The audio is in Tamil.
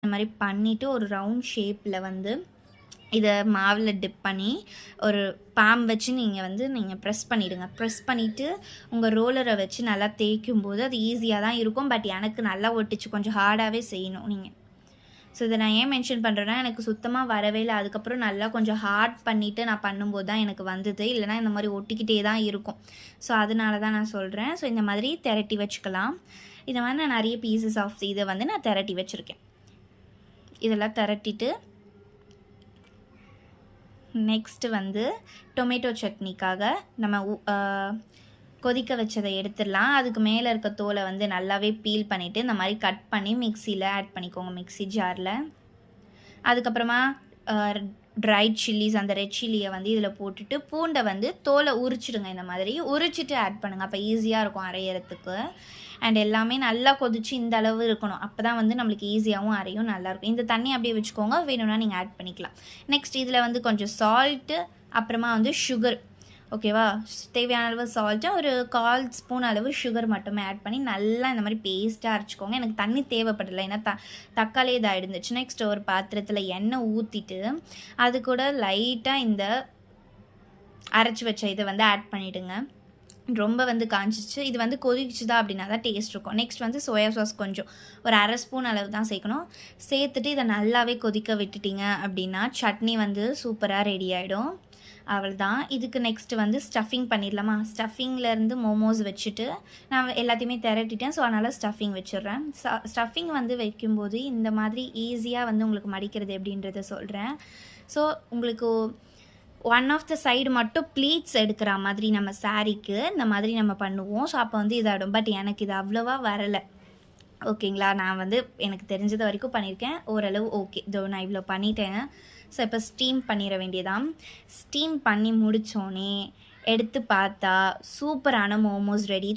இந்த மாதிரி பண்ணிவிட்டு ஒரு ரவுண்ட் ஷேப்பில் வந்து இதை மாவில் டிப் பண்ணி ஒரு பாம் வச்சு நீங்கள் ப்ரெஸ் பண்ணிவிடுங்க. ப்ரெஸ் பண்ணிவிட்டு உங்கள் ரோலரை வச்சு நல்லா தேய்க்கும் போது அது ஈஸியாக தான் இருக்கும். பட் எனக்கு நல்லா ஒட்டிச்சு, கொஞ்சம் ஹார்டாகவே செய்யணும் நீங்கள். ஸோ இதை நான் ஏன் மென்ஷன் பண்ணுறேன்னா, எனக்கு சுத்தமாக வரவே இல்லை. அதுக்கப்புறம் நல்லா கொஞ்சம் ஹார்ட் பண்ணிவிட்டு நான் பண்ணும்போது தான் எனக்கு வந்தது. இல்லைனா இந்த மாதிரி ஒட்டிக்கிட்டே தான் இருக்கும். ஸோ அதனால தான் நான் சொல்கிறேன். ஸோ இந்த மாதிரி திரட்டி வச்சுக்கலாம். இதை வந்து நான் நிறைய பீசஸ் ஆஃப் இதை வந்து நான் திரட்டி வச்சுருக்கேன். இதெல்லாம் திரட்டிட்டு நெக்ஸ்ட்டு வந்து டொமேட்டோ சட்னிக்காக நம்ம கொதிக்க வச்சதை எடுத்துடலாம். அதுக்கு மேலே இருக்க தோலை வந்து நல்லாவே பீல் பண்ணிவிட்டு இந்த மாதிரி கட் பண்ணி மிக்சியில் ஆட் பண்ணிக்கோங்க, மிக்ஸி ஜாரில். அதுக்கப்புறமா ட்ரைட் சில்லிஸ், அந்த ரெட் சில்லியை வந்து இதில் போட்டுட்டு பூண்டை வந்து தோலை உரிச்சிடுங்க. இந்த மாதிரி உரிச்சிட்டு ஆட் பண்ணுங்கள், அப்போ ஈஸியாக இருக்கும் அரைகிறதுக்கு. அண்ட் எல்லாமே நல்லா கொதிச்சு இந்த அளவு இருக்கணும். அப்போ தான் வந்து நம்மளுக்கு ஈஸியாகவும் அரையும் நல்லாயிருக்கும். இந்த தண்ணி அப்படியே வச்சுக்கோங்க, வேணும்னா நீங்கள் ஆட் பண்ணிக்கலாம். நெக்ஸ்ட் இதில் வந்து கொஞ்சம் சால்ட்டு, அப்புறமா வந்து சுகர், ஓகேவா? தேவையான அளவு சால்ட்டு, ஒரு 1/4 ஸ்பூன் அளவு சுகர் மட்டுமே ஆட் பண்ணி நல்லா இந்த மாதிரி பேஸ்ட்டாக அரைச்சிக்கோங்க. எனக்கு தண்ணி தேவைப்படலை, ஏன்னா தக்காளி இதாகிடுந்துச்சு. நெக்ஸ்ட் ஒரு பாத்திரத்தில் எண்ணெய் ஊற்றிட்டு அது கூட லைட்டாக இந்த அரைச்சி வச்ச இதை வந்து ஆட் பண்ணிவிடுங்க. ரொம்ப வந்து காஞ்சிச்சு. இது வந்து கொதிச்சுதா அப்படின்னா தான் டேஸ்ட் இருக்கும். நெக்ஸ்ட் வந்து சோயா சாஸ் கொஞ்சம் ஒரு 1/2 ஸ்பூன் அளவு தான் சேர்க்கணும். சேர்த்துட்டு இதை நல்லாவே கொதிக்க விட்டுட்டிங்க அப்படின்னா சட்னி வந்து சூப்பராக ரெடி ஆகிடும். அவ்வளோதான். இதுக்கு நெக்ஸ்ட்டு வந்து ஸ்டஃபிங் பண்ணிடலாமா? ஸ்டஃபிங்லேருந்து மோமோஸ் வச்சுட்டு நான் எல்லாத்தையுமே திரட்டிட்டேன். ஸோ அதனால் ஸ்டஃபிங் வச்சிடுறேன். ஸ்டஃபிங் வந்து வைக்கும்போது இந்த மாதிரி ஈஸியாக வந்து உங்களுக்கு மடிக்கிறது எப்படின்றத சொல்கிறேன். ஸோ உங்களுக்கு ஒன் ஆஃப் த சைடு மட்டும் ப்ளீட்ஸ் எடுக்கிற மாதிரி நம்ம சாரீக்கு இந்த மாதிரி நம்ம பண்ணுவோம். ஸோ அப்போ வந்து இதாகிடும். பட் எனக்கு இது அவ்வளோவா வரலை, ஓகேங்களா? நான் வந்து எனக்கு தெரிஞ்சது வரைக்கும் பண்ணியிருக்கேன், ஓரளவு ஓகே. இதோ நான் இவ்வளோ பண்ணிட்டேன். ஸோ இப்போ ஸ்டீம் பண்ணிட வேண்டியதான். ஸ்டீம் பண்ணி முடித்தோடனே எடுத்து பார்த்தா சூப்பரான மோமோஸ் ரெடி.